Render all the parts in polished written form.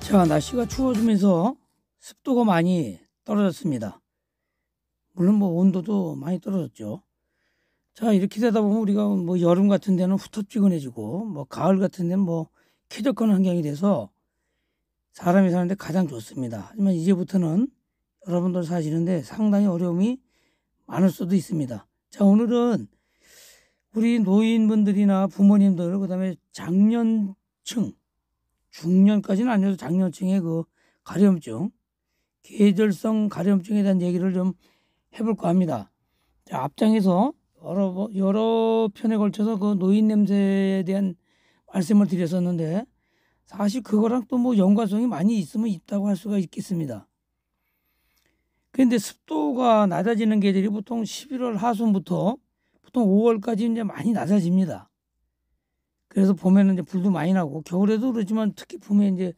자, 날씨가 추워지면서 습도가 많이 떨어졌습니다. 물론 뭐 온도도 많이 떨어졌죠. 자, 이렇게 되다 보면 우리가 뭐 여름 같은 데는 후텁지근해지고 뭐 가을 같은 데는 뭐 쾌적한 환경이 돼서 사람이 사는데 가장 좋습니다. 하지만 이제부터는 여러분들 사시는데 상당히 어려움이 많을 수도 있습니다. 자, 오늘은 우리 노인분들이나 부모님들, 그다음에 장년층, 중년까지는 아니어도 장년층의 그 가려움증, 계절성 가려움증에 대한 얘기를 좀 해볼까 합니다. 자, 앞장에서 여러 편에 걸쳐서 그 노인 냄새에 대한 말씀을 드렸었는데, 사실 그거랑 또 뭐 연관성이 많이 있으면 있다고 할 수가 있겠습니다. 그런데 습도가 낮아지는 계절이 보통 11월 하순부터 보통 5월까지 이제 많이 낮아집니다. 그래서 봄에는 이제 불도 많이 나고, 겨울에도 그렇지만 특히 봄에 이제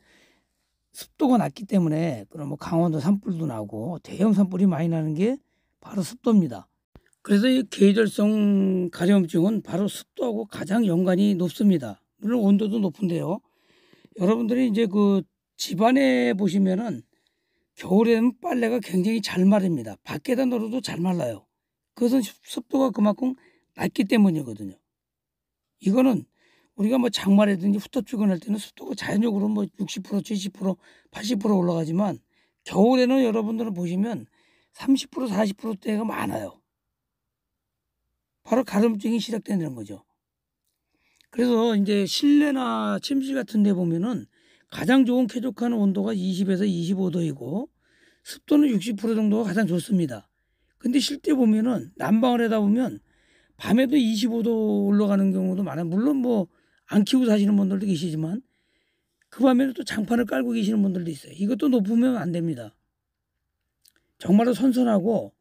습도가 낮기 때문에 그럼 뭐 강원도 산불도 나고 대형 산불이 많이 나는 게 바로 습도입니다. 그래서 이 계절성 가려움증은 바로 습도하고 가장 연관이 높습니다. 물론 온도도 높은데요. 여러분들이 이제 그 집안에 보시면은 겨울에는 빨래가 굉장히 잘 마릅니다. 밖에다 널어도 잘 말라요. 그것은 습도가 그만큼 낮기 때문이거든요. 이거는 우리가 뭐 장마라든지 후텁지근할 때는 습도가 자연적으로 뭐 60%, 70%, 80% 올라가지만 겨울에는 여러분들은 보시면 30%, 40%대가 많아요. 바로 가려움증이 시작되는 거죠. 그래서 이제 실내나 침실 같은 데 보면은 가장 좋은 쾌적한 온도가 20에서 25도이고 습도는 60% 정도가 가장 좋습니다. 근데 실제 보면은 난방을 하다 보면 밤에도 25도 올라가는 경우도 많아요. 물론 뭐 안 키우고 사시는 분들도 계시지만 그 밤에는 또 장판을 깔고 계시는 분들도 있어요. 이것도 높으면 안 됩니다. 정말로 선선하고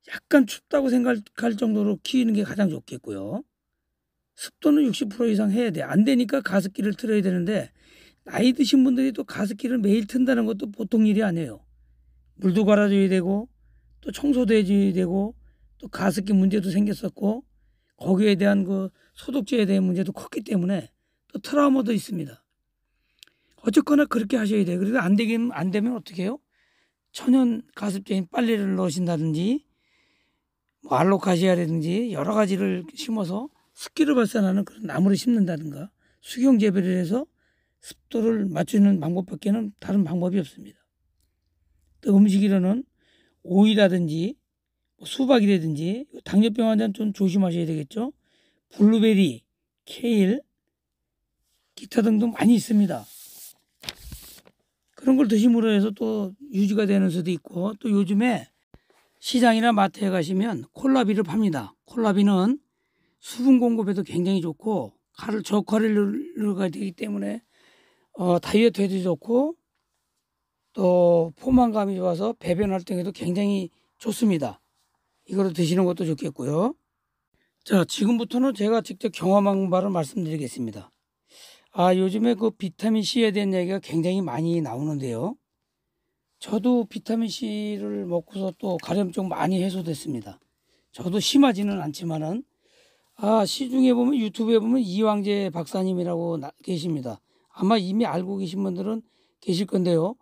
약간 춥다고 생각할 정도로 키우는 게 가장 좋겠고요. 습도는 60% 이상 해야 돼. 안 되니까 가습기를 틀어야 되는데 나이 드신 분들이 또 가습기를 매일 튼다는 것도 보통 일이 아니에요. 물도 갈아줘야 되고 또 청소도 해줘야 되고 또 가습기 문제도 생겼었고 거기에 대한 그 소독제에 대한 문제도 컸기 때문에 또 트라우마도 있습니다. 어쨌거나 그렇게 하셔야 돼요. 그리고 안 되면 어떻게 해요? 천연 가습제인 빨래를 넣으신다든지 뭐 알로카시아라든지 여러 가지를 심어서 습기를 발산하는 그런 나무를 심는다든가 수경 재배를 해서 습도를 맞추는 방법밖에는 다른 방법이 없습니다. 또 음식이로는 오이라든지 수박이라든지 당뇨병 환자는 좀 조심하셔야 되겠죠. 블루베리, 케일, 기타 등등 많이 있습니다. 그런 걸 드심으로 해서 또 유지가 되는 수도 있고, 또 요즘에 시장이나 마트에 가시면 콜라비를 팝니다. 콜라비는 수분 공급에도 굉장히 좋고 저칼로리가 되기 때문에 다이어트에도 좋고 또 포만감이 좋아서 배변 활동에도 굉장히 좋습니다. 이거로 드시는 것도 좋겠고요. 자, 지금부터는 제가 직접 경험한 바를 말씀드리겠습니다. 요즘에 그 비타민C에 대한 얘기가 굉장히 많이 나오는데요. 저도 비타민C를 먹고서 또 가려움증 많이 해소됐습니다. 저도 심하지는 않지만은 시중에 보면 유튜브에 보면 이황재 박사님이라고 계십니다. 아마 이미 알고 계신 분들은 계실 건데요.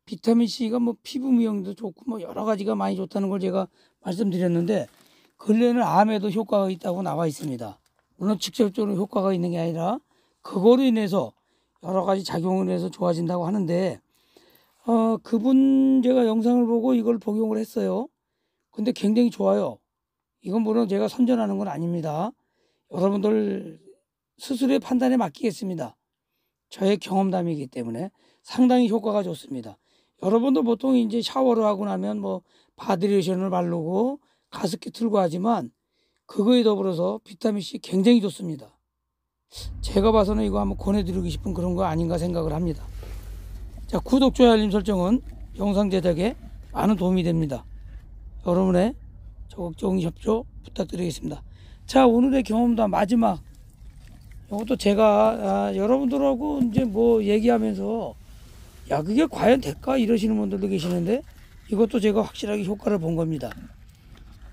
비타민C가 뭐 피부 미용도 좋고 뭐 여러 가지가 많이 좋다는 걸 제가 말씀드렸는데 근래에는 암에도 효과가 있다고 나와 있습니다. 물론 직접적으로 효과가 있는 게 아니라 그거로 인해서 여러 가지 작용을 해서 좋아진다고 하는데 그분 제가 영상을 보고 이걸 복용을 했어요. 근데 굉장히 좋아요. 이건 물론 제가 선전하는 건 아닙니다. 여러분들 스스로의 판단에 맡기겠습니다. 저의 경험담이기 때문에 상당히 효과가 좋습니다. 여러분도 보통 이제 샤워를 하고 나면 뭐 바디로션을 바르고 가습기 틀고 하지만 그거에 더불어서 비타민C 굉장히 좋습니다. 제가 봐서는 이거 한번 권해드리고 싶은 그런 거 아닌가 생각을 합니다. 자, 구독, 좋아요, 알림 설정은 영상 제작에 많은 도움이 됩니다. 여러분의 적극적인 협조 부탁드리겠습니다. 자, 오늘의 경험담 마지막. 이것도 제가 여러분들하고 이제 뭐 얘기하면서 그게 과연 될까 이러시는 분들도 계시는데 이것도 제가 확실하게 효과를 본 겁니다.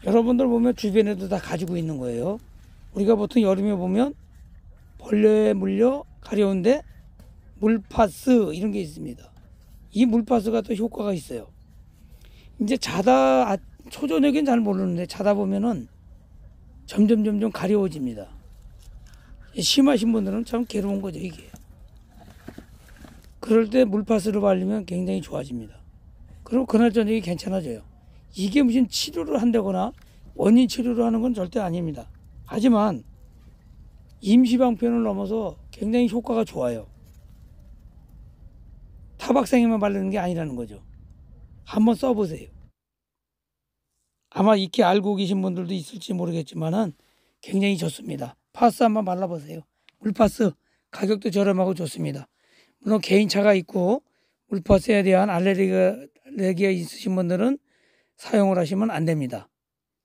여러분들 보면 주변에도 다 가지고 있는 거예요. 우리가 보통 여름에 보면 벌레에 물려 가려운데 물파스 이런 게 있습니다. 이 물파스가 또 효과가 있어요. 이제 자다 초저녁엔 잘 모르는데 자다 보면은 점점 가려워집니다. 심하신 분들은 참 괴로운 거죠, 이게. 그럴 때 물파스를 바르면 굉장히 좋아집니다. 그럼 그날 저녁이 괜찮아져요. 이게 무슨 치료를 한다거나 원인 치료를 하는 건 절대 아닙니다. 하지만 임시방편을 넘어서 굉장히 효과가 좋아요. 타박상에만 바르는 게 아니라는 거죠. 한번 써보세요. 아마 이렇게 알고 계신 분들도 있을지 모르겠지만은 굉장히 좋습니다. 파스 한번 발라보세요. 물파스 가격도 저렴하고 좋습니다. 물론 개인차가 있고 물파스에 대한 알레르기가 있으신 분들은 사용을 하시면 안 됩니다.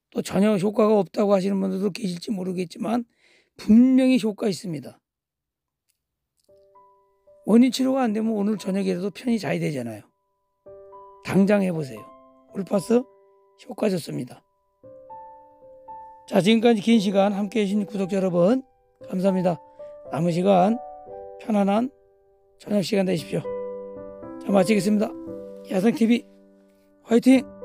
또 전혀 효과가 없다고 하시는 분들도 계실지 모르겠지만 분명히 효과 있습니다. 원인 치료가 안 되면 오늘 저녁이라도 편히 자야 되잖아요. 당장 해보세요. 물파스 효과 좋습니다. 자, 지금까지 긴 시간 함께 해주신 구독자 여러분 감사합니다. 남은 시간 편안한 저녁 시간 되십시오. 자, 마치겠습니다. 야생TV 화이팅!